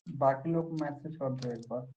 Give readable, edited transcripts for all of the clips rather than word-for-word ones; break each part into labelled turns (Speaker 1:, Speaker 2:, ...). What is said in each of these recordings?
Speaker 1: बाकी लोग मैसेज कर दो एक बार।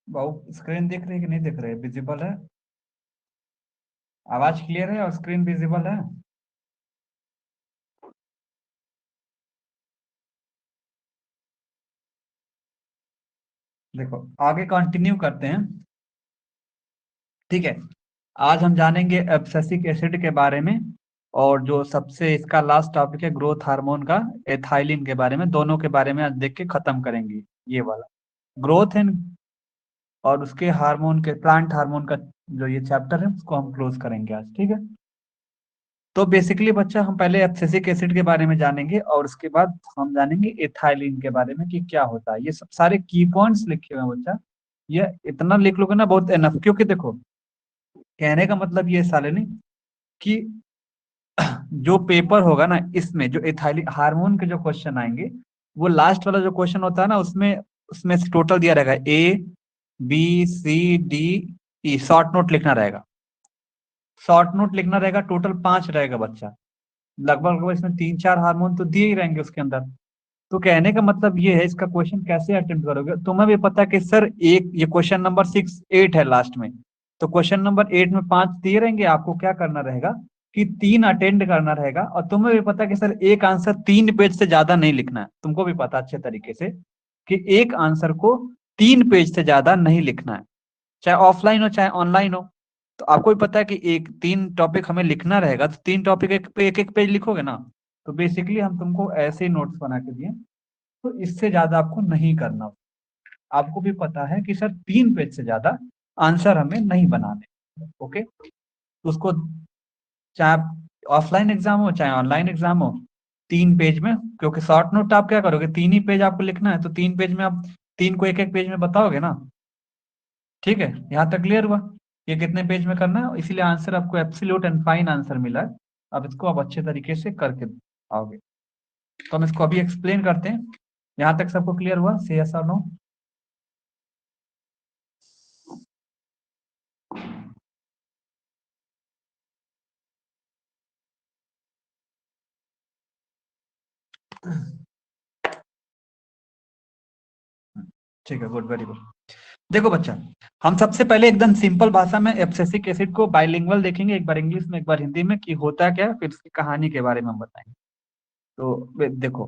Speaker 1: बाबू स्क्रीन दिख रही है कि नहीं दिख रही है? विजिबल है? आवाज क्लियर है और स्क्रीन विजिबल है? देखो आगे कंटिन्यू करते हैं। ठीक है, आज हम जानेंगे एब्सिसिक एसिड के बारे में, और जो सबसे इसका लास्ट टॉपिक है ग्रोथ हार्मोन का एथाइलिन के बारे में। दोनों के बारे में आज देख के खत्म करेंगे ये वाला ग्रोथ एंड, और उसके हार्मोन के प्लांट हार्मोन का जो ये चैप्टर है उसको हम क्लोज करेंगे आज। ठीक है, तो बेसिकली बच्चा हम पहले एब्सिसिक एसिड के बारे में जानेंगे और उसके बाद हम जानेंगे एथाइलिन के बारे में कि क्या होता है। ये सब सारे की पॉइंट्स लिखे हुए हैं बच्चा, ये इतना लिख लोगे ना बहुत एनफ। क्योंकि देखो कहने का मतलब ये साले नहीं कि जो पेपर होगा ना इसमें जो एथाइलिन हार्मोन के जो क्वेश्चन आएंगे, वो लास्ट वाला जो क्वेश्चन होता है ना उसमें उसमें टोटल दिया रहेगा A B C D E, short note लिखना रहेगा। शॉर्ट नोट लिखना रहेगा, टोटल 5 रहेगा बच्चा। लगभग लगभग इसमें 3-4 हार्मोन तो दिए ही रहेंगे उसके अंदर। तो कहने का मतलब ये है, इसका क्वेश्चन कैसे अटेम्प्ट करोगे? तुम्हें भी पता है कि सर एक ये क्वेश्चन नंबर 6-8 है लास्ट में, तो क्वेश्चन नंबर 8 में 5 दिए रहेंगे। आपको क्या करना रहेगा कि 3 अटेंड करना रहेगा। और तुम्हें भी पता है कि सर एक आंसर 3 पेज से ज्यादा नहीं लिखना है। तुमको भी पता अच्छे तरीके से कि एक आंसर को 3 पेज से ज्यादा नहीं लिखना है, चाहे ऑफलाइन हो चाहे ऑनलाइन हो। तो आपको भी पता है कि एक 3 टॉपिक हमें लिखना रहेगा, तो 3 टॉपिक एक पे एक पेज लिखोगे ना। तो बेसिकली हम तुमको ऐसे नोट्स बना के दिए, तो इससे ज्यादा आपको नहीं करना। आपको भी पता है कि सर 3 पेज से ज्यादा आंसर हमें नहीं बनाने। ओके, तो उसको चाहे ऑफलाइन एग्जाम हो चाहे ऑनलाइन एग्जाम हो, 3 पेज में। क्योंकि शॉर्ट नोट आप क्या करोगे, 3 ही पेज आपको लिखना है, तो 3 पेज में आप 3 को एक एक पेज में बताओगे ना। ठीक है, यहाँ तक क्लियर हुआ ये कितने पेज में करना है? इसीलिए आंसर आपको एब्सोल्यूट एंड फाइन आंसर मिला है। अब इसको आप अच्छे तरीके से करके आओगे। तो हम इसको अभी एक्सप्लेन करते हैं। यहाँ तक सबको क्लियर हुआ? से यस और नो? ठीक है, गुड, वेरी गुड। देखो बच्चा, हम सबसे पहले एकदम सिंपल भाषा में एब्सिसिक एसिड को बाइलिंगुअल देखेंगे, एक बार इंग्लिश में एक बार हिंदी में, कि होता क्या है, फिर इसकी कहानी के बारे में हम बताएंगे। तो देखो,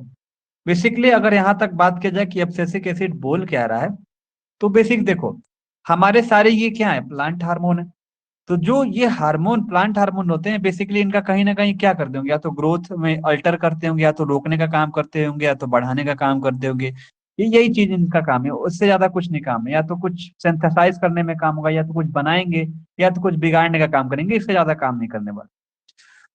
Speaker 1: बेसिकली अगर यहाँ तक बात की जाए कि एब्सिसिक एसिड बोल क्या रहा है, तो बेसिक देखो, हमारे सारे ये क्या है, प्लांट हार्मोन है। तो जो ये हार्मोन, प्लांट हार्मोन होते हैं, बेसिकली इनका कहीं ना कहीं क्या करते होंगे, या तो ग्रोथ में अल्टर करते होंगे, या तो रोकने का काम करते होंगे, या तो बढ़ाने का काम करते होंगे। ये यही चीज इनका काम है, उससे ज्यादा कुछ नहीं काम है। या तो कुछ सिंथेसाइज करने में काम होगा, या तो कुछ बनाएंगे, या तो कुछ बिगाड़ने का काम करेंगे, इससे ज्यादा काम नहीं करने वाले।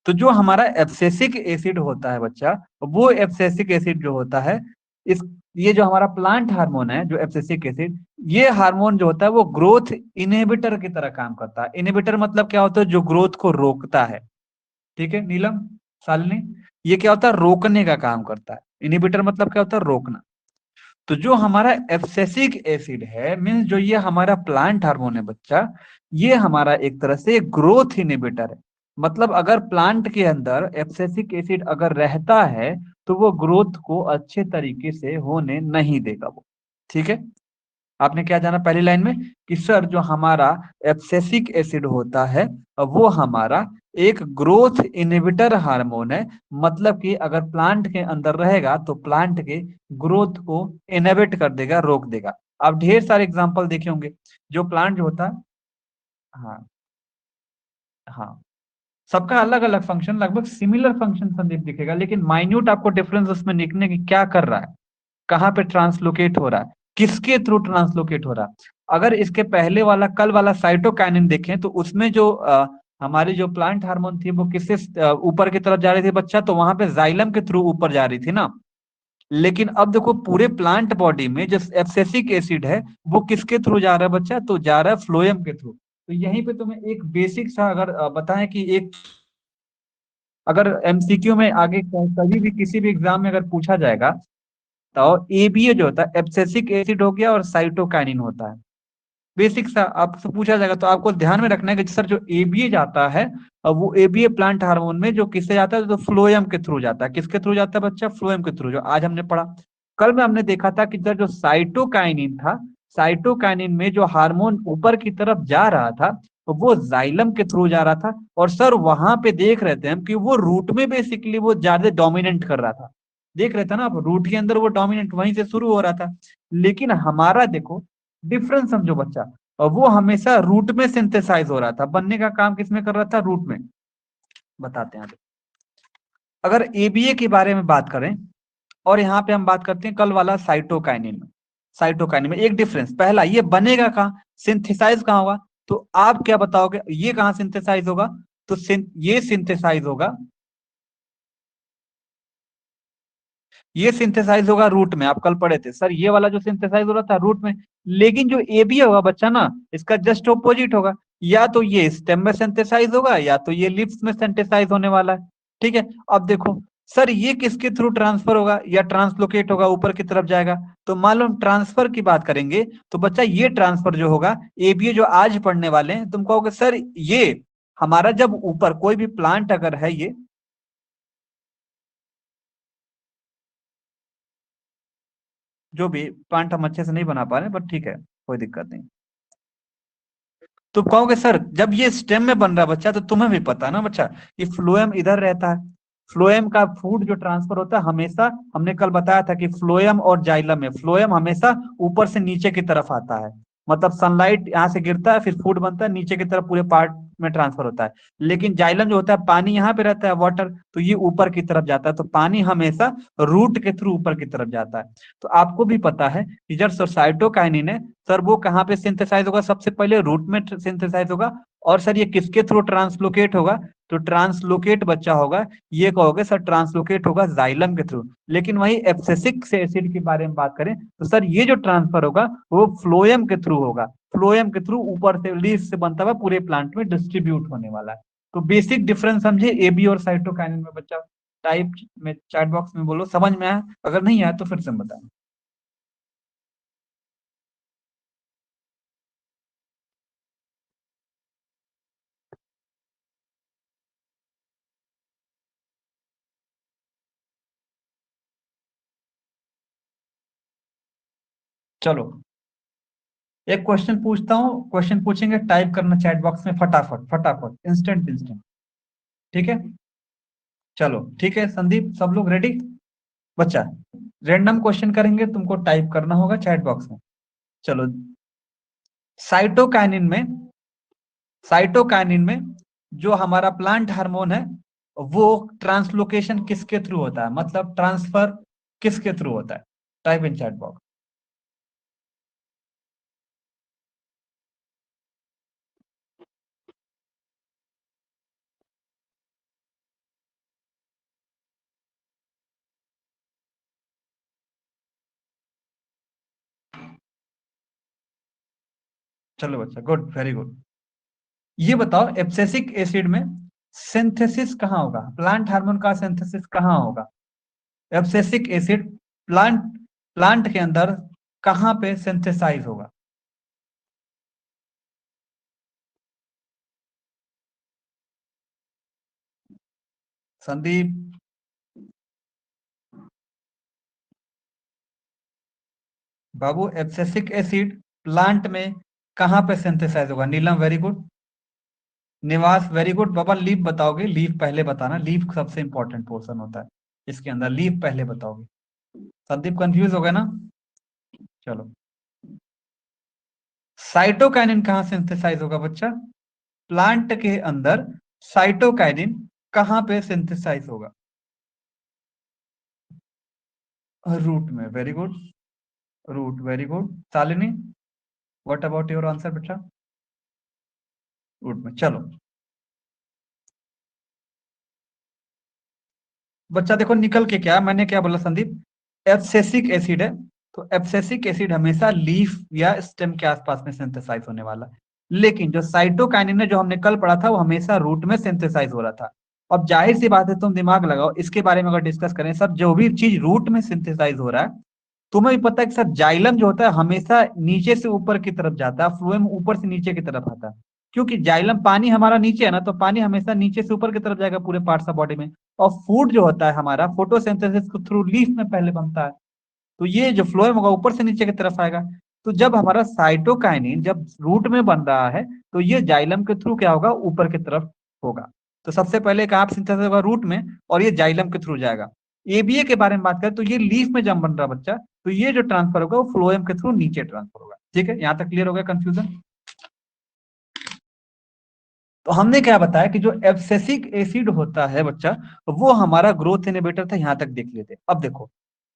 Speaker 1: तो जो हमारा एब्सिसिक एसिड होता है बच्चा, वो एब्सिसिक एसिड जो होता है, इस ये जो हमारा प्लांट हार्मोन है, जो एब्सिसिक एसिड, ये हार्मोन जो होता है वो ग्रोथ इनहिबिटर की तरह काम करता है। इनहिबिटर मतलब क्या होता है, जो ग्रोथ को रोकता है। ठीक है नीलम, शालिनी, ये क्या होता है, रोकने का काम करता है। इनहिबिटर मतलब क्या होता है, रोकना। तो जो हमारा एब्सिसिक एसिड है, मीन्स जो ये हमारा प्लांट हार्मोन है बच्चा, ये हमारा एक तरह से ग्रोथ इनहिबिटर है। मतलब अगर प्लांट के अंदर एब्सिसिक एसिड अगर रहता है, तो वो ग्रोथ को अच्छे तरीके से होने नहीं देगा वो। ठीक है, आपने क्या जाना पहली लाइन में, कि सर जो हमारा एब्सिसिक एसिड होता है, वो हमारा एक ग्रोथ इनहिबिटर हार्मोन है। मतलब कि अगर प्लांट के अंदर रहेगा तो प्लांट के ग्रोथ को इनहिबिट कर देगा, रोक देगा। आप ढेर सारे एग्जांपल देखे होंगे, जो प्लांट जो होता है। हाँ, हाँ, सबका अलग अलग फंक्शन, लगभग सिमिलर फंक्शन संदीप दिखेगा, लेकिन माइन्यूट आपको डिफरेंस उसमें दिखने की, क्या कर रहा है, कहाँ पे ट्रांसलोकेट हो रहा है, किसके थ्रू ट्रांसलोकेट हो रहा है। अगर इसके पहले वाला, कल वाला साइटोकाइनिन देखें, तो उसमें जो हमारी जो प्लांट हार्मोन थी, वो किससे ऊपर की तरफ जा रही थी बच्चा, तो वहां पे जाइलम के थ्रू ऊपर जा रही थी ना। लेकिन अब देखो, पूरे प्लांट बॉडी में जो एब्सिसिक एसिड है, वो किसके थ्रू जा रहा है बच्चा, तो जा रहा है फ्लोएम के थ्रू। तो यहीं पे तुम्हें एक बेसिक सा अगर बताएं कि एक, अगर एमसीक्यू में आगे कभी भी किसी भी एग्जाम में अगर पूछा जाएगा, तो एबीए जो होता है, एब्सिसिक एसिड हो गया और साइटोकाइनिन होता है। बेसिक सा आपसे पूछा जाएगा, तो आपको ध्यान में रखना है कि सर जो एबीए जाता है, अब वो एबीए प्लांट हार्मोन में जो किससे जाता है, तो फ्लोएम के थ्रू जाता है। किसके थ्रू जाता है बच्चा, फ्लोएम के थ्रू, जो आज हमने पढ़ा। कल में हमने देखा था कि सर जो साइटोकाइनिन था, साइटोकाइनिन में जो हार्मोन ऊपर की तरफ जा रहा था, तो वो जाइलम के थ्रू जा रहा था। और सर वहां पे देख रहे थे हम कि वो रूट में बेसिकली वो ज्यादा डोमिनेट कर रहा था। देख रहे थे ना आप, रूट के अंदर वो डोमिनेंट वहीं से शुरू हो रहा था। लेकिन हमारा देखो, डिफरेंस समझो बच्चा, और वो हमेशा रूट में सिंथेसाइज हो रहा था, बनने का काम किसमें कर रहा था, रूट में। बताते हैं आगे। अगर एबीए के बारे में बात करें, और यहाँ पे हम बात करते हैं कल वाला साइटोकाइनिन में। साइटोकाइनिन में एक डिफरेंस, पहला, ये बनेगा कहाँ, सिंथेसाइज कहाँ होगा। तो आप क्या बताओगे, ये कहाँ सिंथेसाइज होगा, तो ये सिंथेसाइज होगा, ये सिंथेसाइज होगा रूट में। आप कल पढ़े थे सर, ये वाला जो सिंथेसाइज हो रहा था रूट में। लेकिन जो एबीए होगा बच्चा ना, इसका जस्ट ऑपोजिट होगा। या तो ये स्टेम में सिंथेसाइज होगा, या तो ये लिप्स में सिंथेसाइज होने वाला है। ठीक है, अब देखो, सर ये किसके थ्रू ट्रांसफर होगा, या ट्रांसलोकेट होगा, ऊपर की तरफ जाएगा। तो मान लो हम ट्रांसफर की बात करेंगे, तो बच्चा ये ट्रांसफर जो होगा, एबीए जो आज पढ़ने वाले हैं, तुम कहोगे सर ये हमारा जब ऊपर कोई भी प्लांट अगर है, ये जो भी प्लांट हम अच्छे से नहीं बना पा रहे, बट ठीक है, कोई दिक्कत नहीं। तो कहोगे सर जब ये स्टेम में बन रहा है बच्चा, तो तुम्हें भी पता है ना बच्चा, कि फ्लोएम इधर रहता है। फ्लोएम का फूड जो ट्रांसफर होता है हमेशा, हमने कल बताया था कि फ्लोएम और जाइलम में, फ्लोएम हमेशा ऊपर से नीचे की तरफ आता है। मतलब सनलाइट यहाँ से गिरता है, फिर फूड बनता है, नीचे की तरफ पूरे पार्ट में ट्रांसफर होता है। लेकिन जाइलम जो होता है, पानी यहाँ पे रहता है, वाटर, तो ये ऊपर की तरफ जाता है। तो पानी हमेशा रूट के थ्रू ऊपर की तरफ जाता है। तो आपको भी पता है कि जब साइटोकाइनिन है, सर वो कहाँ पे सिंथेसाइज होगा, सबसे पहले रूट में सिंथेसाइज होगा। और सर ये किसके थ्रू ट्रांसलोकेट होगा, तो ट्रांसलोकेट बच्चा होगा, ये कहोगे सर ट्रांसलोकेट होगा जाइलम के थ्रू। लेकिन वही एब्सिसिक से एसिड के बारे में बात करें, तो सर ये जो ट्रांसफर होगा, वो फ्लोएम के थ्रू होगा। फ्लोएम के थ्रू ऊपर से लीफ से बनता हुआ पूरे प्लांट में डिस्ट्रीब्यूट होने वाला है। तो बेसिक डिफरेंस समझे एबी और साइटोकाइनिन में बच्चा। टाइप में चैट बॉक्स में बोलो समझ में आया, अगर नहीं आया तो फिर से बताना। चलो, एक क्वेश्चन पूछता हूँ, क्वेश्चन पूछेंगे, टाइप करना चैट बॉक्स में फटाफट फटाफट, इंस्टेंट इंस्टेंट। ठीक है, चलो ठीक है संदीप, सब लोग रेडी? बच्चा, रैंडम क्वेश्चन करेंगे, तुमको टाइप करना होगा चैट बॉक्स में। चलो, साइटोकाइनिन में, साइटोकाइनिन में जो हमारा प्लांट हार्मोन है, वो ट्रांसलोकेशन किसके थ्रू होता है, मतलब ट्रांसफर किसके थ्रू होता है? Type in chat box. चलो बच्चा, गुड, वेरी गुड। ये बताओ, एब्सिसिक एसिड में सिंथेसिस कहाँ होगा, प्लांट हार्मोन का सिंथेसिस कहाँ होगा? एब्सिसिक एसिड प्लांट प्लांट के अंदर कहाँ पे सिंथेसाइज होगा? संदीप, बाबू, एब्सिसिक एसिड प्लांट में कहाँ पे सिंथेसाइज होगा? नीलम, वेरी गुड। निवास, वेरी गुड। बाबा, लीफ बताओगे? लीफ पहले बताना, लीफ सबसे इंपॉर्टेंट पोर्शन होता है इसके अंदर, लीफ पहले बताओगे। संदीप कंफ्यूज हो गया ना? चलो, साइटोकाइनिन कहाँ सिंथेसाइज होगा बच्चा? प्लांट के अंदर साइटोकाइनिन कहाँ पे सिंथेसाइज होगा? रूट में, very good. Root, very good. Shalini, what about your answer बेटा? रूट में। चलो बच्चा, देखो निकल के क्या, मैंने क्या बोला संदीप? एब्सेसिक एसिड है, तो एब्सेसिक एसिड हमेशा लीफ या स्टेम के आसपास में सिंथेसाइज होने वाला है। लेकिन जो साइटोकाइनिन है, जो हमने कल पढ़ा था, वो हमेशा रूट में सिंथेसाइज हो रहा था। अब जाहिर सी बात है, तुम दिमाग लगाओ, इसके बारे में अगर डिस्कस करें सर, जो भी चीज रूट में सिंथेसाइज हो रहा है, तुम्हें भी पता है कि सर जाइलम जो होता है हमेशा नीचे से ऊपर की तरफ जाता है, फ्लोएम ऊपर से नीचे की तरफ आता है। क्योंकि जाइलम, पानी हमारा नीचे है ना, तो पानी हमेशा नीचे से ऊपर की तरफ जाएगा पूरे पार्ट्स ऑफ बॉडी में। और फूड जो होता है हमारा, फोटोसिंथेसिस के थ्रू लीफ में पहले बनता है, तो ये जो फ्लोएम होगा ऊपर से नीचे की तरफ आएगा। तो जब हमारा साइटोकाइनिन जब रूट में बन रहा है, तो ये जाइलम के थ्रू क्या होगा, ऊपर की तरफ होगा। तो सबसे पहले कहाँ पे सिंथेसिस होगा? रूट में, और ये जाइलम के थ्रू जाएगा। एबीए के बारे में बात करें तो ये लीफ में जब बन रहा बच्चा, तो ये जो ट्रांसफर होगा वो फ्लोएम के थ्रू नीचे ट्रांसफर होगा। ठीक है, यहाँ तक क्लियर हो गया कंफ्यूजन? तो हमने क्या बताया कि जो एब्सेसिक एसिड होता है बच्चा, वो हमारा ग्रोथ इनहिबिटर था, यहां तक देख लेते। अब देखो,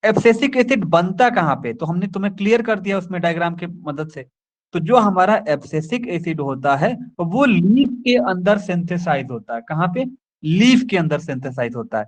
Speaker 1: एब्सेसिक एसिड बनता कहाँ पे, तो हमने तुम्हें क्लियर कर दिया उसमें डायग्राम की मदद से। तो जो हमारा एब्सेसिक एसिड होता है, वो लीफ के अंदर सिंथेसाइज होता है। कहाँ पे? लीफ के अंदर सिंथेसाइज होता है।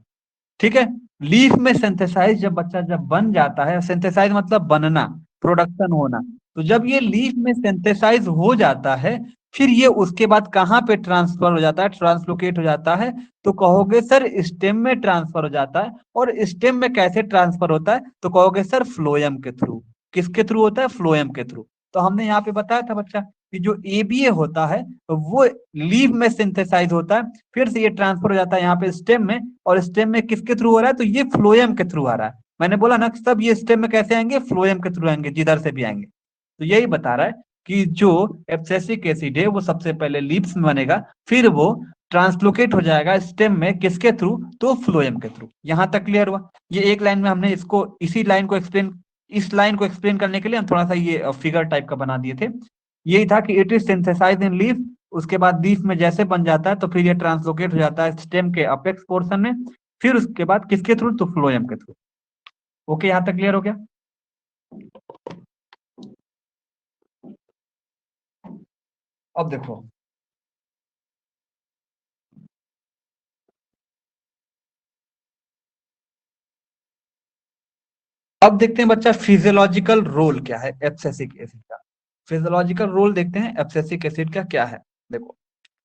Speaker 1: ठीक है, लीफ में सिंथेसाइज जब बच्चा जब बन जाता है, सिंथेसाइज मतलब बनना, प्रोडक्शन होना। तो जब ये लीफ में सिंथेसाइज हो जाता है, फिर ये उसके बाद कहाँ पे ट्रांसफर हो जाता है, ट्रांसलोकेट हो जाता है? तो कहोगे सर स्टेम में ट्रांसफर हो जाता है। और स्टेम में कैसे ट्रांसफर होता है, तो कहोगे सर फ्लोएम के थ्रू। किसके थ्रू होता है? फ्लोएम के थ्रू। तो हमने यहाँ पे बताया था बच्चा कि जो एबीए होता है, वो लीफ में सिंथेसाइज होता है, फिर से ये ट्रांसफर हो जाता है यहाँ पे स्टेम में। और स्टेम में किसके थ्रू हो रहा है, तो ये फ्लोएम के थ्रू आ रहा है। मैंने बोला ना कि सब ये स्टेम में कैसे आएंगे, फ्लोएम के थ्रू आएंगे, जिधर से भी आएंगे। तो यही बता रहा है कि जो एब्सेसिक एसिड है वो सबसे पहले लीप्स में बनेगा, फिर वो ट्रांसलोकेट हो जाएगा स्टेम में, किसके थ्रू, तो फ्लोएम के थ्रू। यहां तक क्लियर हुआ? ये एक लाइन में हमने इसको, इसी लाइन को एक्सप्लेन, इस लाइन को एक्सप्लेन करने के लिए हम थोड़ा सा ये फिगर टाइप का बना दिए थे। यही था कि it is synthesise in leaf, उसके बाद लीफ में जैसे बन जाता है तो फिर ये ट्रांसलोकेट हो जाता है स्टेम के अपेक्स पोर्शन में, फिर उसके बाद किसके थ्रू, तो फ्लोएम के थ्रू। ओके, यहां तक क्लियर हो गया? अब देखो, अब देखते हैं बच्चा फिजियोलॉजिकल रोल क्या है एब्सेसिक एसिड का। फिजियोलॉजिकल रोल देखते हैं एब्सेसिक एसिड का क्या है। देखो,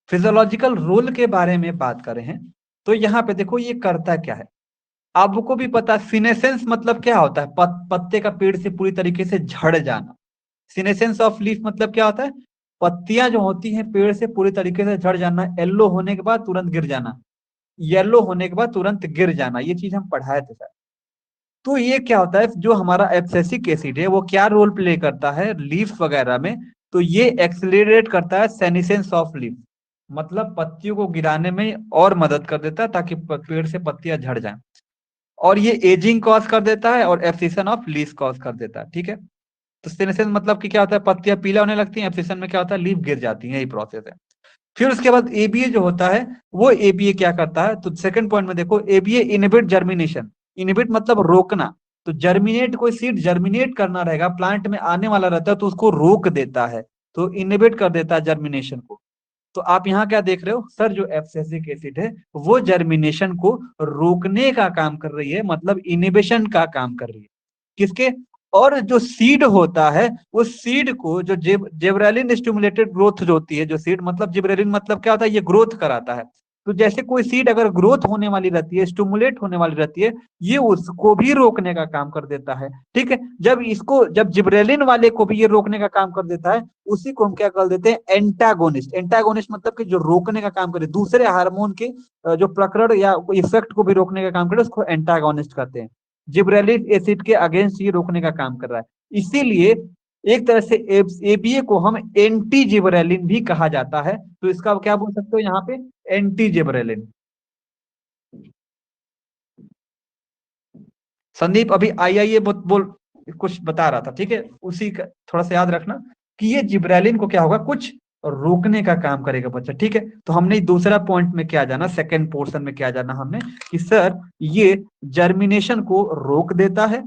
Speaker 1: फिजियोलॉजिकल रोल के बारे में बात करें हैं, तो यहाँ पे देखो ये करता क्या है। आपको भी पता, सीनेसेंस मतलब क्या होता है, पत्ते का पेड़ से पूरी तरीके से झड़ जाना। सीनेसेंस ऑफ लीफ मतलब क्या होता है? पत्तियां जो होती हैं पेड़ से पूरी तरीके से झड़ जाना, येलो होने के बाद तुरंत गिर जाना, येलो होने के बाद तुरंत गिर जाना, ये चीज हम पढ़ाए थे सर। तो ये क्या होता है, जो हमारा एब्सिसिक एसिड है वो क्या रोल प्ले करता है लीफ वगैरह में, तो ये एक्सेलरेट करता है सेनेसेंस ऑफ लीफ, मतलब पत्तियों को गिराने में और मदद कर देता है ताकि पेड़ से पत्तियां झड़ जाएं। और ये एजिंग कॉज कर देता है और एब्सिशन ऑफ लीफ कॉज कर देता है। ठीक है, तो सेनेसेंस मतलब कि क्या होता है, पत्तियां पीला होने लगती हैं, एब्सिशन में क्या होता है, लीफ गिर जाती है, यही प्रोसेस है। फिर उसके बाद एबीए जो होता है, वो एबीए क्या करता है, तो सेकंड पॉइंट में देखो, एबीए इनहिबिट जर्मिनेशन। इनहिबिट मतलब रोकना, तो जर्मिनेट, कोई सीड जर्मिनेट करना रहेगा, प्लांट में आने वाला रहता है, तो उसको रोक देता है, तो इनहिबिट कर देता है जर्मिनेशन को। तो आप यहाँ क्या देख रहे हो सर, जो एब्सिसिक एसिड है वो जर्मिनेशन को रोकने का काम कर रही है, मतलब इनिबिशन का काम कर रही है, किसके। और जो सीड होता है, उस सीड को जो जिब्रेलिन स्टिमुलेटेड ग्रोथ जो होती है, जो सीड मतलब जिब्रेलिन मतलब क्या होता है, ये ग्रोथ कराता है। तो जैसे कोई सीड अगर ग्रोथ होने वाली रहती है, स्टिमुलेट होने वाली रहती है, ये उसको भी रोकने का काम कर देता है। ठीक है, जब जिब्रेलिन वाले को भी ये रोकने का काम कर देता है, उसी को हम क्या कर देते हैं, एंटागोनिस्ट। एंटागोनिस्ट मतलब कि जो रोकने का काम करे, दूसरे हार्मोन के जो प्रकरण या इफेक्ट को भी रोकने का काम करे, उसको एंटागोनिस्ट कहते हैं। जिब्रेलिक एसिड के अगेंस्ट ये रोकने का काम कर रहा है, इसीलिए एक तरह से एबीए को हम एंटी जिब्रेलिन भी कहा जाता है। तो इसका क्या बोल सकते हो यहाँ पे, एंटी जिब्रेलिन। संदीप अभी आई बोल कुछ बता रहा था, ठीक है, उसी का थोड़ा सा याद रखना कि ये जिब्रेलिन को क्या होगा, कुछ रोकने का काम करेगा बच्चा। ठीक है, तो हमने दूसरा पॉइंट में क्या जाना, सेकंड पोर्शन में क्या जाना हमने, कि सर ये जर्मिनेशन को रोक देता है।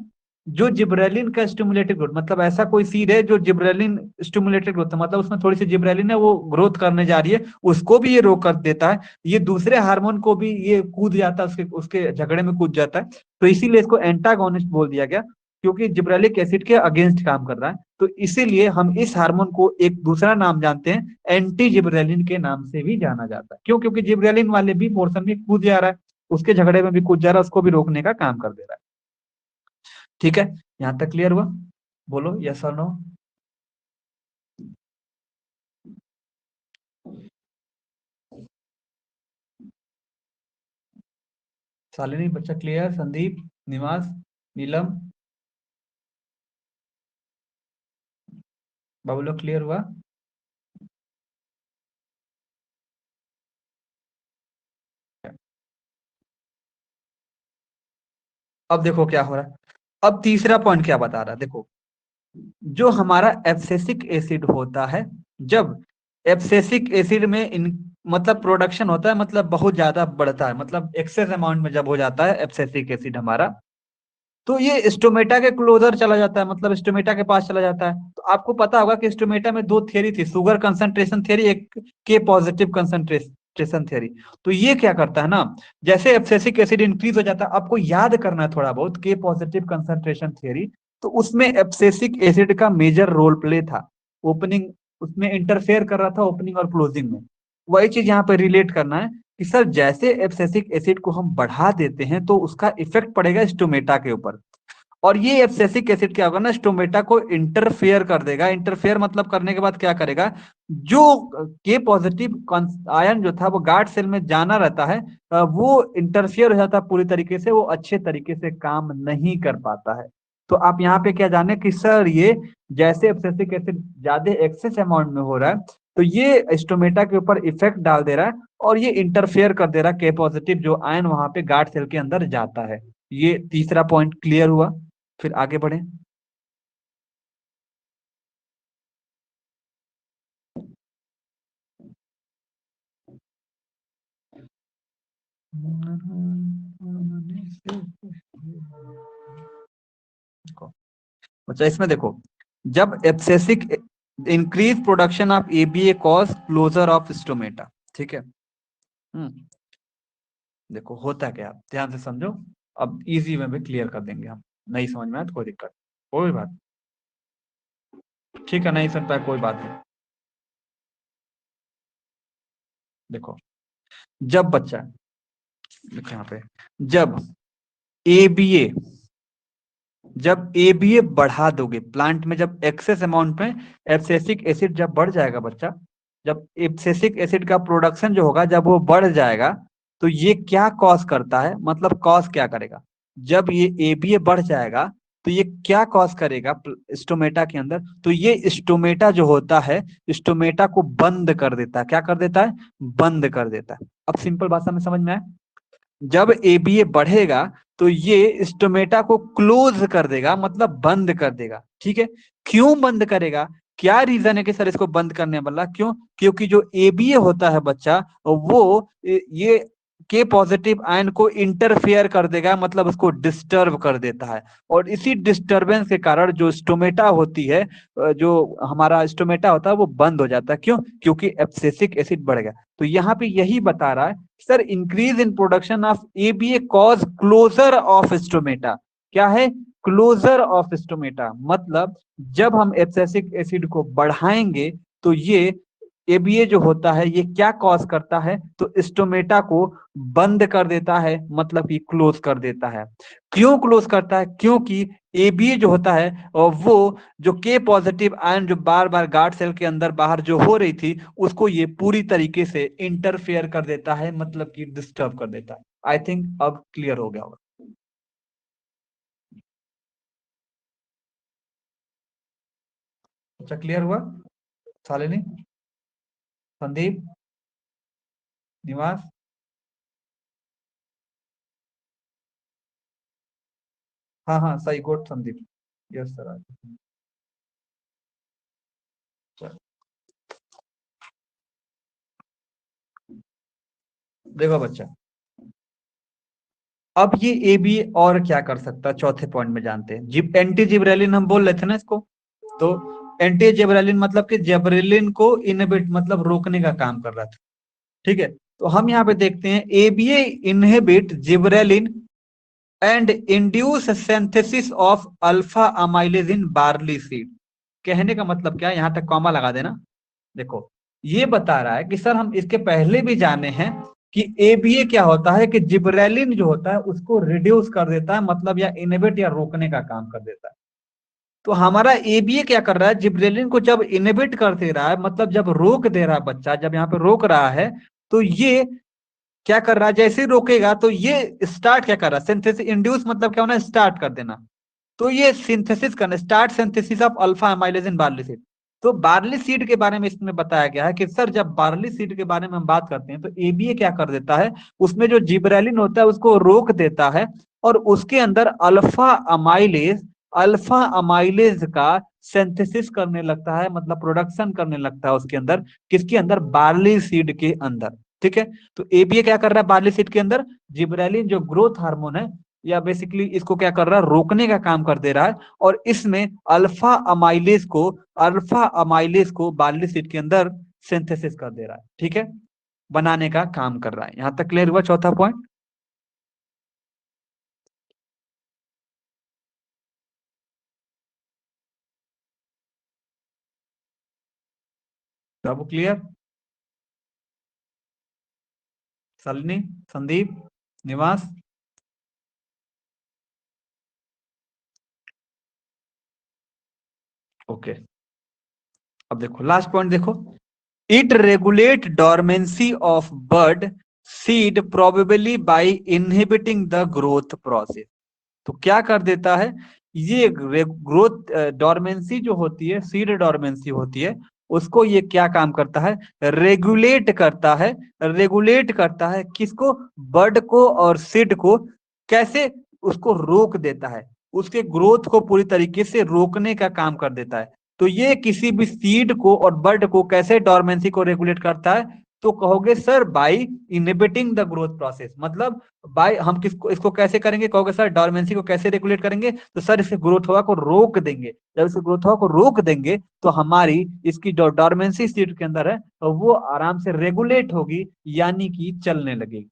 Speaker 1: जो जिब्रेलिन का स्टिमुलेटेड ग्रोथ, मतलब ऐसा कोई सीड है जो जिब्रेलिन स्टिमुलेटेड ग्रोथ है, मतलब उसमें थोड़ी सी जिब्रेलिन है, वो ग्रोथ करने जा रही है, उसको भी ये रोक कर देता है। ये दूसरे हार्मोन को भी ये कूद जाता है, उसके उसके झगड़े में कूद जाता है। तो इसीलिए इसको एंटागोनिस्ट बोल दिया गया, क्योंकि जिब्रेलिक एसिड के अगेंस्ट काम कर रहा है। तो इसीलिए हम इस हार्मोन को एक दूसरा नाम जानते हैं, एंटी जिब्रेलिन के नाम से भी जाना जाता है। क्यों, क्योंकि जिब्रेलिन वाले भी पोर्शन में कूद जा रहा है, उसके झगड़े में भी कूद जा रहा है, उसको भी रोकने का काम कर दे रहा है। ठीक है, यहां तक क्लियर हुआ, बोलो यस और नो। शालिनी बच्चा क्लियर, संदीप, निवास, नीलम, बाबू लोग क्लियर हुआ। अब देखो क्या हो रहा है, अब तीसरा पॉइंट क्या बता रहा है, देखो जो हमारा एब्सिसिक एसिड होता है, जब एब्सिसिक एसिड में मतलब प्रोडक्शन होता है, मतलब बहुत ज्यादा बढ़ता है, मतलब एक्सेस अमाउंट में जब हो जाता है एब्सिसिक एसिड हमारा, तो ये स्टोमेटा के क्लोजर चला जाता है, मतलब स्टोमेटा के पास चला जाता है। तो आपको पता होगा कि स्टोमेटा में दो थियरी थी, शुगर कंसंट्रेशन थियरी, एक के पॉजिटिव कंसंट्रेशन थियरी। तो ये क्या करता है ना, जैसे एब्सिसिक एसिड इंक्रीज हो जाता है, आपको याद करना है थोड़ा बहुत के पॉजिटिव कंसंट्रेशन थियरी, तो उसमें एब्सिसिक एसिड का मेजर रोल प्ले था। ओपनिंग, उसमें इंटरफेयर कर रहा था ओपनिंग और क्लोजिंग में। वही चीज यहाँ पे रिलेट करना है कि सर जैसे एब्सिसिक एसिड को हम बढ़ा देते हैं, तो उसका इफेक्ट पड़ेगा स्टोमेटा के ऊपर। और ये एब्सिसिक एसिड क्या होगा ना, स्टोमेटा को इंटरफेयर कर देगा। इंटरफेयर मतलब करने के बाद क्या करेगा, जो के पॉजिटिव आयन जो था वो गार्ड सेल में जाना रहता है, वो इंटरफेयर हो जाता है पूरी तरीके से, वो अच्छे तरीके से काम नहीं कर पाता है। तो आप यहाँ पे क्या जाने कि सर ये जैसे एब्सिसिक एसिड ज्यादा एक्सेस अमाउंट में हो रहा है, तो ये स्टोमेटा के ऊपर इफेक्ट डाल दे रहा है, और ये इंटरफेयर कर दे रहा है के पॉजिटिव जो आयन वहां पे गार्ड सेल के अंदर जाता है। ये तीसरा पॉइंट क्लियर हुआ, फिर आगे बढ़े। अच्छा इसमें देखो, जब abscisic increase production of ABA cause closure of stomata. ठीक है, देखो होता क्या, ध्यान से समझो, अब इजी में भी क्लियर कर देंगे हम, नहीं समझ में आया तो कोई दिक्कत, कोई बात, ठीक है, नहीं सुन पाए कोई बात नहीं। देखो, जब बच्चा, देखो यहाँ पे, जब एबीए जब एबीए बढ़ा दोगे प्लांट में, जब एक्सेस अमाउंट में एब्सेसिक एसिड जब बढ़ जाएगा बच्चा, जब एब्सेसिक एसिड का प्रोडक्शन जो होगा जब वो बढ़ जाएगा, तो ये क्या कॉज करता है, मतलब कॉज क्या करेगा, जब ये एबीए बढ़ जाएगा तो ये क्या कॉज करेगा स्टोमेटा के अंदर, तो ये स्टोमेटा जो होता है स्टोमेटा को बंद कर देता है। क्या कर देता है? बंद कर देता है। अब सिंपल भाषा में समझ में आए, जब एबीए बढ़ेगा तो ये स्टोमेटा को क्लोज कर देगा, मतलब बंद कर देगा। ठीक है, क्यों बंद करेगा? क्या रीजन है कि सर इसको बंद करने वाला क्यों? क्योंकि जो एबीए होता है बच्चा, वो ये के पॉजिटिव आयन को इंटरफेयर कर देगा, मतलब उसको डिस्टर्ब कर देता है। और इसी डिस्टरबेंस के कारण जो स्टोमेटा होती है, जो हमारा स्टोमेटा होता है वो बंद हो जाता है। क्यों? क्योंकि एब्सिसिक एसिड बढ़ गया। तो यहाँ पे यही बता रहा है sir, increase in production of ABA cause closure of stomata. क्या है? क्लोजर ऑफ स्टोमेटा, मतलब जब हम एब्सिसिक एसिड को बढ़ाएंगे तो ये एबीए जो होता है ये क्या कॉज करता है, तो स्टोमेटा को बंद कर देता है, मतलब कि क्लोज कर देता है। क्यों क्लोज करता है? क्योंकि एबीए जो होता है और वो जो के पॉजिटिव आयन जो बार बार गार्ड सेल के अंदर बाहर जो हो रही थी उसको ये पूरी तरीके से इंटरफेयर कर देता है, मतलब कि डिस्टर्ब कर देता है। आई थिंक अब क्लियर हो गया होगा। अच्छा, क्लियर हुआ? शालिनी, संदीप, निवास। हाँ हाँ, सही, गुड संदीप। Yes sir. देखो बच्चा, अब ये ए बी और क्या कर सकता है, चौथे पॉइंट में जानते हैं। जिब एंटी जिब्रेलिन हम बोल रहे थे ना इसको, तो एंटी जिब्रेलिन मतलब कि जिब्रेलिन को इनहिबिट मतलब रोकने का काम कर रहा था। ठीक है, तो हम यहाँ पे देखते हैं ABA inhibit gibberellin and induce synthesis of alpha amylase in barley seed. कहने का मतलब क्या है, यहां तक कॉमा लगा देना। देखो, ये बता रहा है कि सर हम इसके पहले भी जाने हैं कि एबीए क्या होता है, कि जिब्रेलिन जो होता है उसको रिड्यूस कर देता है, मतलब या इनहिबिट या रोकने का काम कर देता है। तो हमारा एबीए क्या कर रहा है, जिब्रेलिन को जब इनहिबिट कर दे रहा है, मतलब जब रोक दे रहा है बच्चा, जब यहाँ पे रोक रहा है, तो ये क्या कर रहा है, जैसे ही रोकेगा तो ये स्टार्ट क्या कर रहा है, सिंथेसिस। इंड्यूस मतलब क्या होना, स्टार्ट कर देना। तो ये सिंथेसिस करना, start synthesis of alpha amylase in barley seed. तो बार्ली सीड के बारे में इसमें बताया गया है कि सर जब बार्ली सीड के बारे में हम बात करते हैं तो एबीए क्या कर देता है, उसमें जो जिब्रेलिन होता है उसको रोक देता है, और उसके अंदर अल्फा अमाइलेज का सिंथेसिस करने लगता है, मतलब प्रोडक्शन करने लगता है उसके अंदर। किसके अंदर? बार्ली सीड के अंदर। ठीक है, तो एबीए क्या कर रहा है बार्ली सीड के अंदर, जिब्रेलिन जो ग्रोथ हार्मोन है, या बेसिकली इसको क्या कर रहा है, रोकने का काम कर दे रहा है। और इसमें अल्फा अमाइलेज को बार्ली सीड के अंदर सिंथेसिस कर दे रहा है। ठीक है, बनाने का काम कर रहा है। यहां तक क्लियर हुआ चौथा पॉइंट? सब क्लियर? सलनी, संदीप, निवास। ओके, अब देखो लास्ट पॉइंट देखो। It regulate dormancy of bird seed probably by inhibiting the growth process. तो क्या कर देता है, ये ग्रोथ डोरमेंसी जो होती है, सीड डोरमेंसी होती है, उसको ये क्या काम करता है, रेगुलेट करता है। रेगुलेट करता है किसको? बर्ड को और सीड को। कैसे? उसको रोक देता है, उसके ग्रोथ को पूरी तरीके से रोकने का काम कर देता है। तो ये किसी भी सीड को और बर्ड को कैसे डोरमेंसी को रेगुलेट करता है, तो कहोगे sir by inhibiting the growth process. मतलब बाय हम किसको इसको कैसे करेंगे, कहोगे सर डोरमेंसी को कैसे रेगुलेट करेंगे, तो सर इसके ग्रोथ हवा को रोक देंगे। जब इसके ग्रोथ हवा को रोक देंगे तो हमारी इसकी जो डोरमेंसी सीट के अंदर है तो वो आराम से रेगुलेट होगी, यानी कि चलने लगेगी।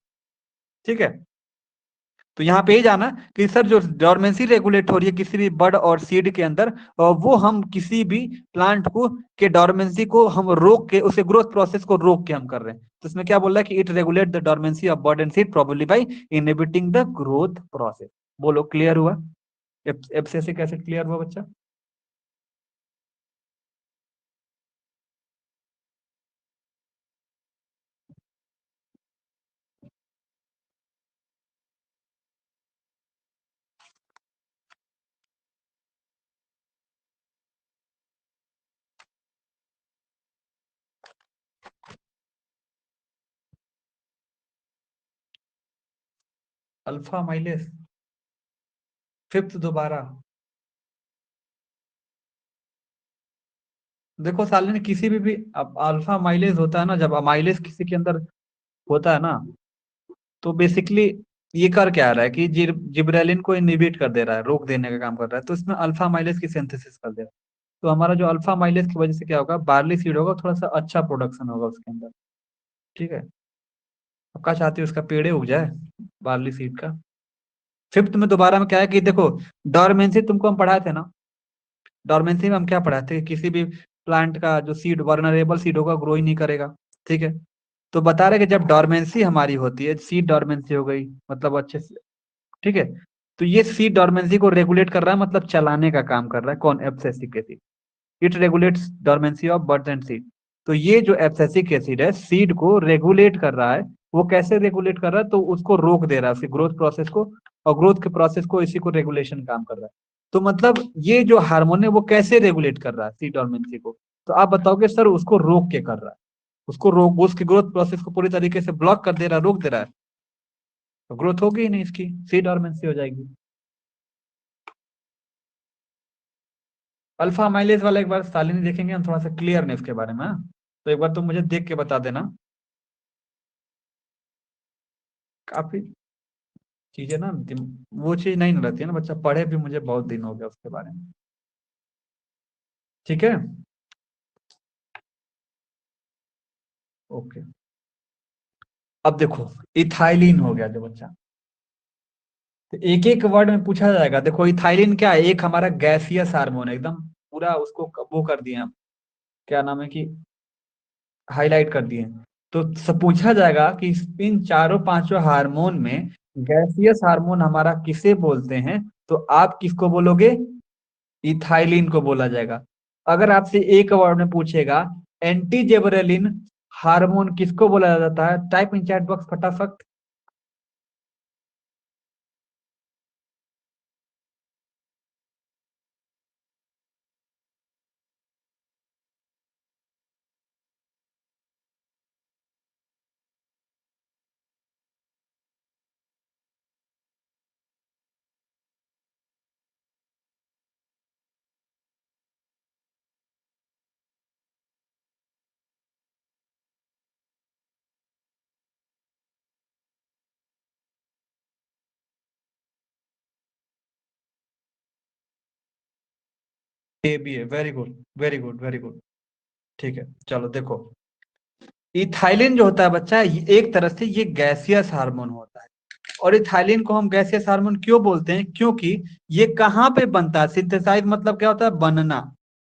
Speaker 1: ठीक है, तो यहाँ पे ही जाना कि सर जो डोरमेंसी रेगुलेट हो रही है किसी भी बर्ड और सीड के अंदर, वो हम किसी भी प्लांट को के डोरमेंसी को हम रोक के उसके ग्रोथ प्रोसेस को रोक के हम कर रहे हैं। तो इसमें क्या बोल रहा है कि it regulate the dormancy of bird and seed probably by inhibiting the growth process. बोलो क्लियर हुआ? एब्सिसिक एसिड क्लियर हुआ बच्चा? अल्फा माइलेज फिफ्थ दोबारा। देखो साले ने किसी भी अब अल्फा माइलेज होता है ना, जब माइलेज किसी के अंदर होता है ना, तो बेसिकली ये कर क्या रहा है कि जिब्रेलिन को इनहिबिट कर दे रहा है, रोक देने का काम कर रहा है, तो इसमें अल्फा माइलेज की सिंथेसिस कर दे रहा है। तो हमारा जो अल्फा माइलेज की वजह से क्या होगा, बार्ली सीड होगा, थोड़ा सा अच्छा प्रोडक्शन होगा उसके अंदर। ठीक है। अब क्या चाहती हो, उसका पेड़े उग जाए बार्ली सीड का। फिफ्थ में दोबारा में क्या है कि देखो, डॉर्मेंसी तुमको हम पढ़ाए थे ना, डॉर्मेंसी में हम क्या पढ़ाए थे कि किसी भी प्लांट का जो सीड वर्नरेबल सीड होगा ग्रो ही नहीं करेगा। ठीक है। तो बता रहे कि जब डॉर्मेंसी हमारी होती है, सीड डॉर्मेंसी हो गई मतलब अच्छे से। ठीक है। तो ये सीड डॉर्मेंसी को रेगुलेट कर रहा है, मतलब चलाने का काम कर रहा है, कौन, abscisic acid. It regulates dormancy of birds and seed. तो ये जो एब्सिसिक एसिड है सीड को रेगुलेट कर रहा है। वो कैसे रेगुलेट कर रहा है, तो उसको रोक दे रहा है, उसकी ग्रोथ प्रोसेस को, और ग्रोथ के प्रोसेस को इसी को रेगुलेशन काम कर रहा है। तो मतलब ये जो हार्मोन है वो कैसे रेगुलेट कर रहा है सीड डॉर्मेंसी को, तो आप बताओगे सर उसको रोक के कर रहा है, उसको रोक, उसकी ग्रोथ प्रोसेस को पूरी तरीके से ब्लॉक कर दे रहा है, रोक दे रहा है, तो ग्रोथ होगी ही नहीं, इसकी सीड डॉर्मेंसी हो जाएगी। अल्फा माइलेज वाला एक बार सालिनी देखेंगे हम, थोड़ा सा क्लियर नहीं उसके बारे में, हाँ? तो एक बार तुम मुझे देख के बता देना। काफी चीजें ना वो चीज नहीं ना रहती है ना, बच्चा पढ़े भी, मुझे बहुत दिन हो गया उसके बारे में। ठीक है। ओके। अब देखो, इथाइलिन हो गया जो बच्चा, तो एक एक वर्ड में पूछा जाएगा। देखो इथाइलिन क्या है, एक हमारा गैसियस हार्मोन है, एकदम पूरा उसको वो कर दिए हम, क्या नाम है कि हाईलाइट कर दिए। तो सब पूछा जाएगा कि इन चारों पांचों हार्मोन में गैसियस हार्मोन हमारा किसे बोलते हैं, तो आप किसको बोलोगे, इथाइलिन को बोला जाएगा। अगर आपसे एक वर्ड में पूछेगा एंटी जेबरेलिन हार्मोन किसको बोला जाता है, टाइप इन चैट बॉक्स फटाफट। ए बी है, very good very good very good. ठीक है, चलो देखो, इथाइलिन जो होता है बच्चा, एक तरह से ये गैसियस हार्मोन होता है। और इथाइलिन को हम गैसियस हार्मोन क्यों बोलते हैं, क्योंकि ये कहाँ पे बनता है, सिंथेसाइज मतलब क्या होता है, बनना।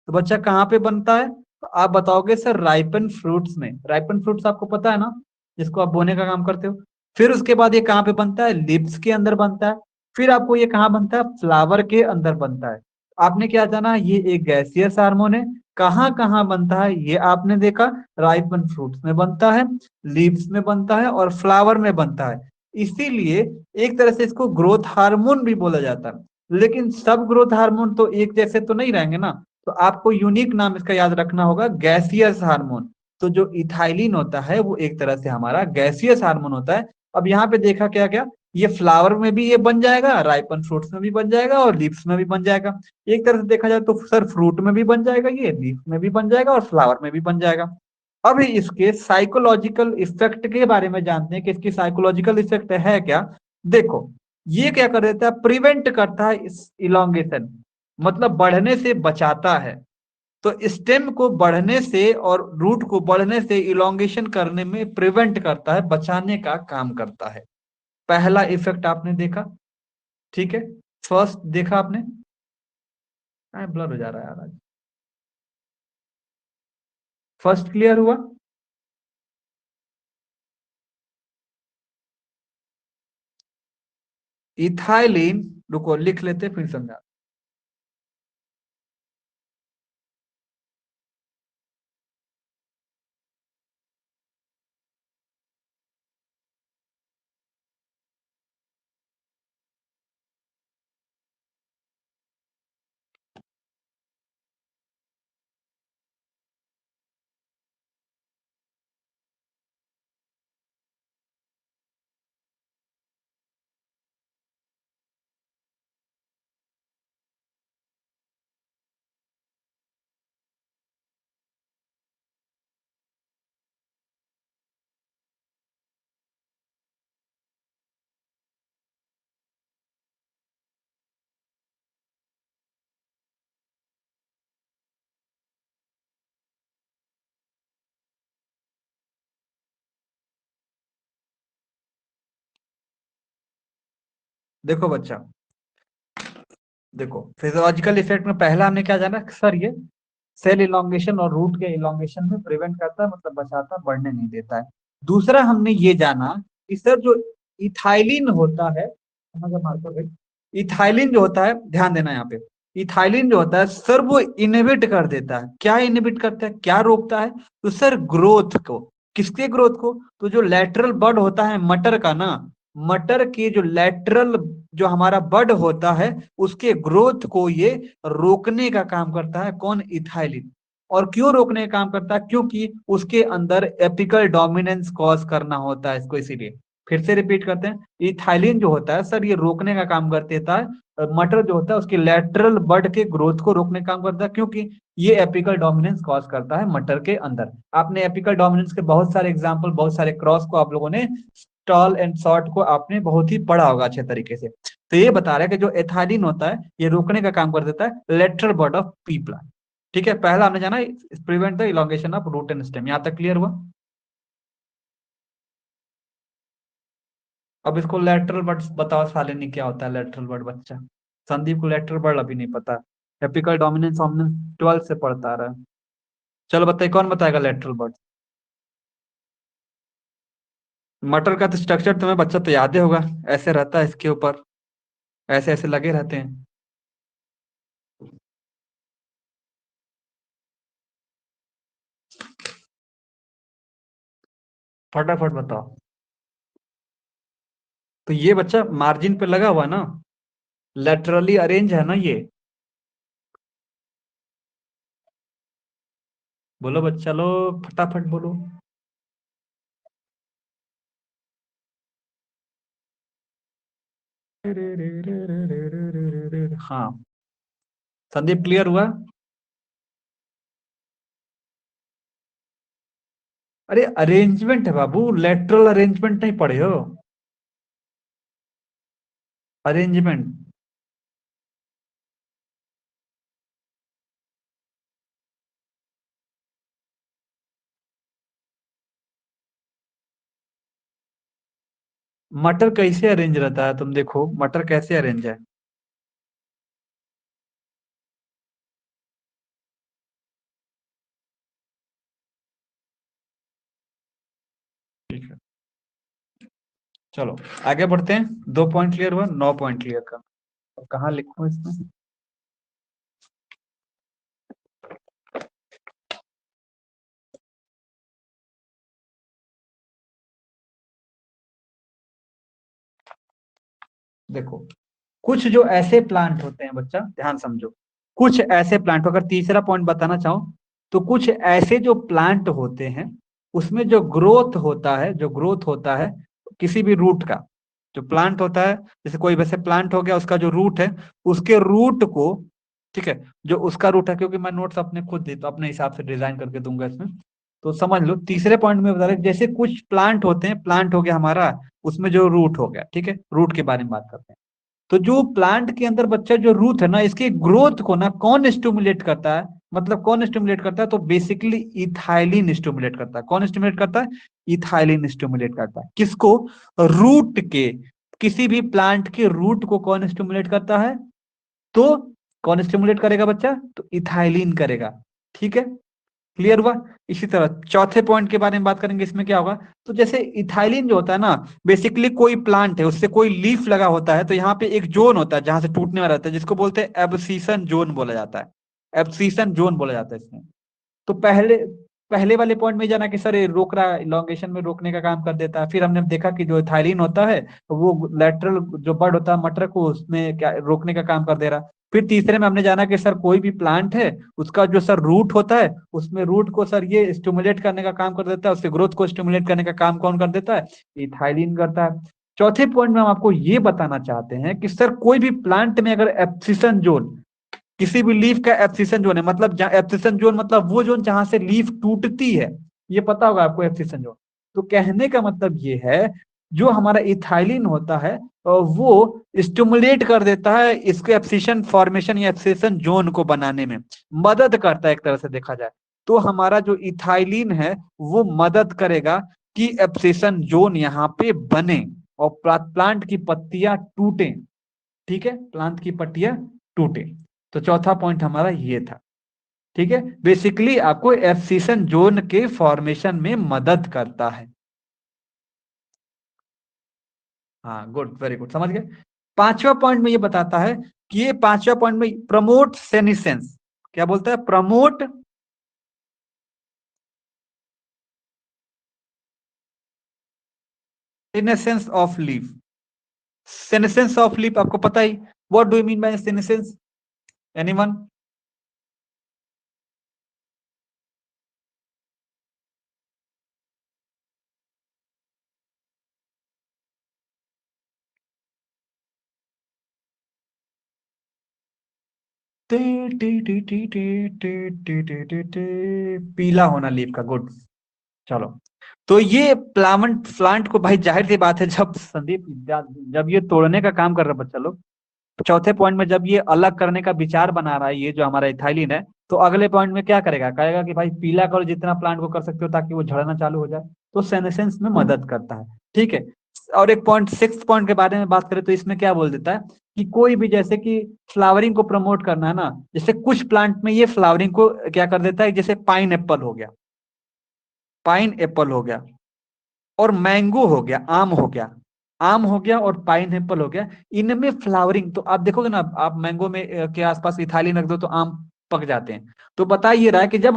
Speaker 1: तो बच्चा कहाँ पे बनता है, तो आप बताओगे सर राइपन फ्रूट्स में। राइपन फ्रूट्स आपको पता है ना, जिसको आप बोने का काम करते हो। फिर उसके बाद ये कहाँ पे बनता है, लिप्स के अंदर बनता है। फिर आपको ये कहाँ बनता है, फ्लावर के अंदर बनता है। आपने क्या जाना, ये एक गैसियस हार्मोन है। कहाँ कहाँ बनता है ये आपने देखा, राइपन फ्रूट्स में बनता है, लीव्स में बनता है, और फ्लावर में बनता है। इसीलिए एक तरह से इसको ग्रोथ हार्मोन भी बोला जाता है। लेकिन सब ग्रोथ हार्मोन तो एक जैसे तो नहीं रहेंगे ना, तो आपको यूनिक नाम इसका याद रखना होगा, गैसियस हार्मोन। तो जो इथाइलिन होता है वो एक तरह से हमारा गैसियस हार्मोन होता है। अब यहाँ पे देखा क्या क्या, ये फ्लावर में भी ये बन जाएगा, राइपन फ्रूट्स में भी बन जाएगा, और लीव्स में भी बन जाएगा। एक तरह से देखा जाए तो सर फ्रूट में भी बन जाएगा, ये लीफ में भी बन जाएगा, और फ्लावर में भी बन जाएगा। अभी इसके साइकोलॉजिकल इफेक्ट के बारे में जानते हैं कि इसकी साइकोलॉजिकल इफेक्ट है क्या। देखो, ये क्या कर देता है, प्रिवेंट करता है इस इलोंगेशन, मतलब बढ़ने से बचाता है। तो स्टेम को बढ़ने से और रूट को बढ़ने से इलोंगेशन करने में प्रिवेंट करता है, बचाने का काम करता है। पहला इफेक्ट आपने देखा। ठीक है, फर्स्ट देखा आपने, ब्लर हो जा रहा है यार आज। फर्स्ट क्लियर हुआ। इथाइलिन, रुको लिख लेते फिर समझा। देखो बच्चा, देखो फिजियोलॉजिकल इफेक्ट में पहला हमने क्या जाना सर, ये सेल इलोंगेशन और रूट के इलोंगेशन में प्रिवेंट करता है, मतलब बचाता है, बढ़ने नहीं देता है। दूसरा हमने ये जाना कि सर जो इथाइलिन होता है, समझ में आता है भाई? इथाइलिन जो होता है, ध्यान देना यहाँ पे, इथाइलिन जो होता है सर वो इनहिबिट कर देता है। क्या इनहिबिट करता है, क्या रोकता है? तो सर ग्रोथ को। किसके ग्रोथ को? तो जो लेटरल बड होता है मटर का ना, मटर के जो लेटरल जो हमारा बड होता है उसके ग्रोथ को ये रोकने का काम करता है। कौन? इथाइलिन। और क्यों रोकने का काम करता है? क्योंकि उसके अंदर एपिकल डोमिनेंस कॉज करना होता है इसको, इसीलिए। फिर से रिपीट करते हैं, इथाइलिन जो होता है सर ये रोकने का काम कर देता है। मटर जो होता है उसके लेटरल बड के ग्रोथ को रोकने का काम करता है, क्योंकि ये एपिकल डोमिनेंस कॉज करता है मटर के अंदर। आपने एपिकल डोमिनेंस के बहुत सारे एग्जांपल, बहुत सारे क्रॉस को आप लोगों ने, टॉल एंड शॉर्ट को आपने बहुत ही पढ़ा होगा अच्छे तरीके से। तो ये बता रहा है कि जो एथाइलिन होता है ये रोकने का काम कर देता है lateral bud of P plant. ठीक है, पहला हमने जाना prevent the elongation of root and stem. यहां तक क्लियर हुआ? अब इसको लेटरल बड बताओ साले ने, क्या होता है लेटरल बड बच्चा? संदीप को लेटरल बड अभी नहीं पता। एपिकल डोमिनेंस हमने 12 से पढ़ता आ रहा है। चलो बताइए, कौन बताएगा लेटरल बड? मटर का तो स्ट्रक्चर तुम्हें बच्चा तो याद ही होगा, ऐसे रहता है इसके ऊपर, ऐसे ऐसे लगे रहते हैं। फटाफट बताओ। तो ये बच्चा मार्जिन पे लगा हुआ ना, लेटरली अरेंज है ना ये। बोलो बच्चा लो, फटाफट बोलो। हाँ, संदीप क्लियर हुआ? अरे अरेंजमेंट है बाबू, लेटरल अरेंजमेंट नहीं पढ़े हो? अरेंजमेंट। मटर कैसे अरेंज रहता है, तुम देखो मटर कैसे अरेंज है। ठीक है, चलो आगे बढ़ते हैं। 2 पॉइंट क्लियर हुआ, 9 पॉइंट क्लियर कर। अब कहाँ लिखूं इसमें? देखो, कुछ जो ऐसे प्लांट होते हैं बच्चा, ध्यान समझो, कुछ ऐसे प्लांट, अगर तीसरा पॉइंट बताना चाहूं तो कुछ ऐसे जो प्लांट होते हैं उसमें जो ग्रोथ होता है, जो ग्रोथ होता है किसी भी रूट का, जो प्लांट होता है, जैसे कोई वैसे प्लांट हो गया, उसका जो रूट है, उसके रूट को, ठीक है, जो उसका रूट है, क्योंकि मैं नोट्स अपने खुद देता अपने हिसाब से डिजाइन करके दूंगा इसमें, तो समझ लो तीसरे पॉइंट में बता रहे जैसे कुछ प्लांट होते हैं, प्लांट हो गया हमारा, उसमें जो रूट हो गया, ठीक है, रूट के बारे में बात करते हैं। तो जो प्लांट के अंदर बच्चा जो रूट है ना, इसके ग्रोथ को ना कौन स्टिमुलेट करता है? मतलब कौन स्टिमुलेट करता है? तो बेसिकली इथाइलिन स्टिमुलेट करता है। कौन स्टिमुलेट करता है? इथाइलिन स्टिमुलेट करता है। किसको? रूट के। किसी भी प्लांट के रूट को कौन स्टिमुलेट करता है? तो कौन स्टिमुलेट करेगा बच्चा? तो इथाइलिन करेगा। ठीक है, क्लियर हुआ? इसी तरह चौथे पॉइंट के बारे में बात करेंगे, इसमें क्या होगा? तो जैसे इथाइलिन जो होता है ना, बेसिकली कोई प्लांट है उससे कोई लीफ लगा होता है, तो यहाँ पे एक जोन होता है जहां से टूटने वाला रहता है, जिसको बोलते हैं एब्सीशन जोन बोला जाता है। एब्सीशन जोन बोला जाता है इसमें। तो पहले पहले वाले पॉइंट में जाना कि सर ये रोक रहा है, इलोंगेशन में रोकने का काम कर देता है। फिर हमने देखा कि जो थायरीन होता है तो वो लेटरल जो बर्ड होता है मटर को, उसमें क्या रोकने का काम कर दे रहा है। फिर तीसरे में हमने जाना कि सर कोई भी प्लांट है उसका जो सर रूट होता है, उसमें रूट को सर ये स्टिमुलेट करने का काम कर देता है, उसके ग्रोथ को स्टिमुलेट करने का काम कौन कर देता है? इथाइलिन करता है। चौथे पॉइंट में हम आपको ये बताना चाहते हैं कि सर कोई भी प्लांट में अगर एब्सिशन जोन, किसी भी लीफ का एब्सिशन जोन है, मतलब एब्सिशन जोन मतलब वो जोन जहां से लीफ टूटती है, ये पता होगा आपको एब्सिशन जोन। तो कहने का मतलब ये है, जो हमारा इथाइलिन होता है वो स्टिमुलेट कर देता है इसके एब्सिशन फॉर्मेशन या एब्सिशन जोन को बनाने में, मदद करता है एक तरह से देखा जाए। तो हमारा जो इथाइलिन है वो मदद करेगा कि एब्सिशन जोन यहाँ पे बने और प्लांट की पत्तियां टूटें। ठीक है, प्लांट की पत्तियां टूटे। तो चौथा पॉइंट हमारा ये था। ठीक है, बेसिकली आपको एब्सिशन जोन के फॉर्मेशन में मदद करता है। हाँ, गुड, वेरी गुड, समझ गए। पांचवा पॉइंट में ये बताता है कि ये पांचवा पॉइंट में प्रमोट सेनिसेंस, क्या बोलता है, promote senescence of leaf. Senescence of leaf आपको पता ही, what do you mean by senescence, anyone? टे टे टे टे टे टे टे टे टे टे, पीला होना लीफ का, गुड। चलो, तो ये प्लांट को भाई जाहिर सी बात है, जब संदीप जब ये तोड़ने का काम कर रहा है बच्चा लोग, चौथे पॉइंट में जब ये अलग करने का विचार बना रहा है, ये जो हमारा इथाइलिन है, तो अगले पॉइंट में क्या करेगा, कहेगा कि भाई पीला करो जितना प्लांट को कर सकते हो ताकि वो झड़ना चालू हो जाए। तो सेनेसेंस में मदद करता है। ठीक है, और एक पॉइंट, सिक्स पॉइंट के बारे में बात करें तो इसमें क्या बोल देता है कि कोई भी, जैसे कि फ्लावरिंग को प्रमोट करना है ना, जैसे कुछ प्लांट में ये फ्लावरिंग को क्या कर देता है, जैसे पाइन एप्पल हो गया, पाइन एप्पल हो गया, और मैंगो हो गया, आम हो गया, आम हो गया और पाइन एप्पल हो गया, इनमें फ्लावरिंग, तो आप देखोगे ना, आप मैंगो में के आसपास इथाइलिन रख दो तो आम पक जाते हैं। तो बता ये रहा है कि जब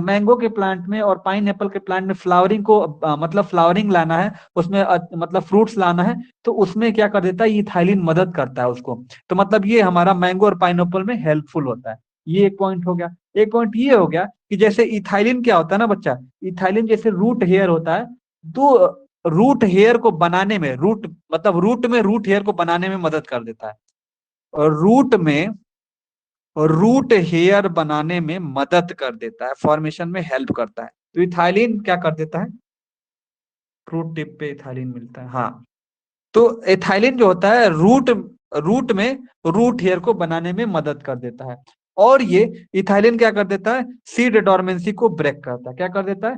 Speaker 1: मैंगो के प्लांट में और पाइन एप्पल के प्लांट में फ्लावरिंग को मतलब फ्लावरिंग लाना है, उसमें मतलब फ्रूट्स लाना है, तो उसमें क्या कर देता है, ये इथाइलिन मदद करता है उसको। तो मतलब ये हमारा मैंगो और पाइन एप्पल में हेल्पफुल होता है। ये एक पॉइंट हो गया। एक पॉइंट ये हो गया कि जैसे इथाइलिन क्या होता है ना बच्चा, इथाइलिन जैसे रूट हेयर होता है, तो रूट हेयर को बनाने में, रूट मतलब रूट में रूट हेयर को बनाने में मदद कर देता है, और रूट हेयर बनाने में मदद कर देता है, फॉर्मेशन में हेल्प करता है। तो इथाइलिन क्या कर देता है, फ्रूट टिप पे इथाइलिन मिलता है, हाँ। तो एथाइलिन जो होता है रूट रूट में रूट हेयर को बनाने में मदद कर देता है। और ये इथाइलिन क्या कर देता है, सीड डोरमेंसी को ब्रेक करता है। क्या कर देता है,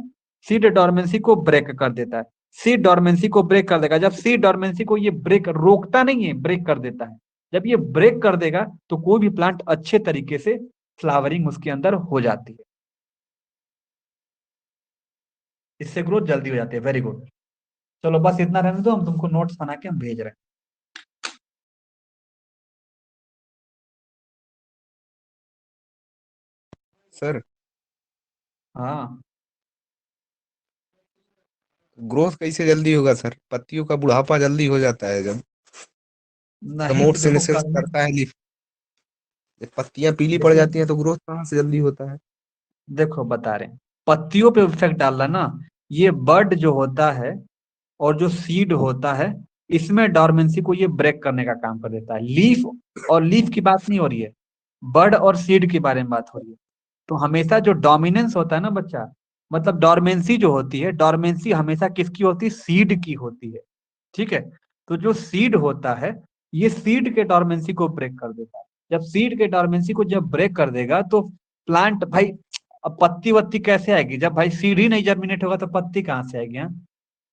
Speaker 1: सीड डोरमेंसी को ब्रेक कर देता है। सीड डोरमेंसी को ब्रेक कर देगा, जब सीड डोरमेंसी को ये ब्रेक, रोकता नहीं है, ब्रेक कर देता है। जब ये ब्रेक कर देगा तो कोई भी प्लांट अच्छे तरीके से फ्लावरिंग उसके अंदर हो जाती है, इससे ग्रोथ जल्दी हो जाती है। Very good. चलो बस इतना रहने दो, हम तुमको नोट्स बना के हम भेज रहे
Speaker 2: सर,
Speaker 1: हैं। हाँ,
Speaker 2: ग्रोथ कैसे जल्दी होगा सर? पत्तियों का बुढ़ापा जल्दी हो जाता है जब
Speaker 1: नहीं
Speaker 2: प्रमोट
Speaker 1: तो देखो
Speaker 2: सेनेसेस
Speaker 1: करने,
Speaker 2: करता है लीफ। जब पत्तियां पीली पड़
Speaker 1: देखो
Speaker 2: जाती हैं तो ग्रोथ कहाँ से जल्दी होता है?
Speaker 1: देखो बता रहे हैं, पत्तियों पे इफेक्ट डाल रहा ना, ये बर्ड जो होता है और जो सीड होता है, इसमें डॉर्मेंसी को ये ब्रेक करने का काम कर देता है। लीफ, और लीफ की बात नहीं हो रही है, बर्ड और सीड के बारे में बात हो रही है। तो हमेशा जो डोमिनेंस होता है ना बच्चा, मतलब डॉर्मेंसी जो होती है, डॉर्मेंसी हमेशा किसकी होती है, सीड की होती है। ठीक है, तो जो सीड होता है, ये सीड के डॉर्मेंसी को ब्रेक कर देता है। जब सीड के डॉर्मेंसी को जब ब्रेक कर देगा तो प्लांट भाई, अब पत्ती वत्ती कैसे आएगी, जब भाई सीड ही नहीं जर्मिनेट होगा तो पत्ती कहाँ से आएगी, हाँ?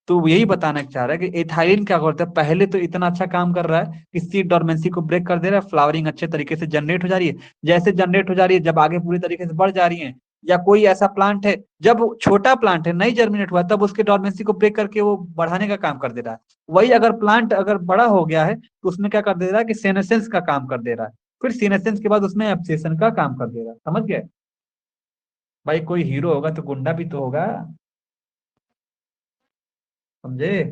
Speaker 1: तो वो यही बताना चाह रहा है कि एथाइलिन क्या करता है, पहले तो इतना अच्छा काम कर रहा है कि सीड डोरमेंसी को ब्रेक कर दे रहा है, फ्लावरिंग अच्छे तरीके से जनरेट हो जा रही है। जैसे जनरेट हो जा रही है, जब आगे पूरी तरीके से बढ़ जा रही है, या कोई ऐसा प्लांट है, जब छोटा प्लांट है नहीं जर्मिनेट हुआ, तब उसके डोरमेंसी को ब्रेक करके वो बढ़ाने का काम कर दे रहा है। वही अगर प्लांट अगर बड़ा हो गया है तो उसमें क्या कर दे रहा है कि सेनेसेंस का काम कर दे रहा है, फिर सीनेसेंस के बाद उसमें एब्सेशन का काम कर दे रहा है। समझ गए? भाई कोई हीरो होगा तो गुंडा भी तो होगा, समझे?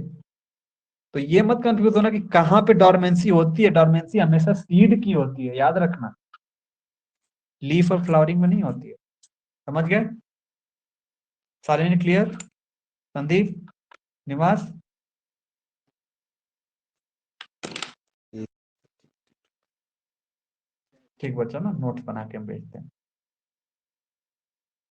Speaker 1: तो ये मत कंफ्यूज होना कि कहाँ पे डॉर्मेंसी होती है, डॉर्मेंसी हमेशा सीड की होती है, याद रखना, लीफ और फ्लावरिंग में नहीं होती है। समझ गए? सारे ने क्लियर? संदीप, निवास, ठीक बच्चा ना, नोट्स बना के हम भेजते हैं।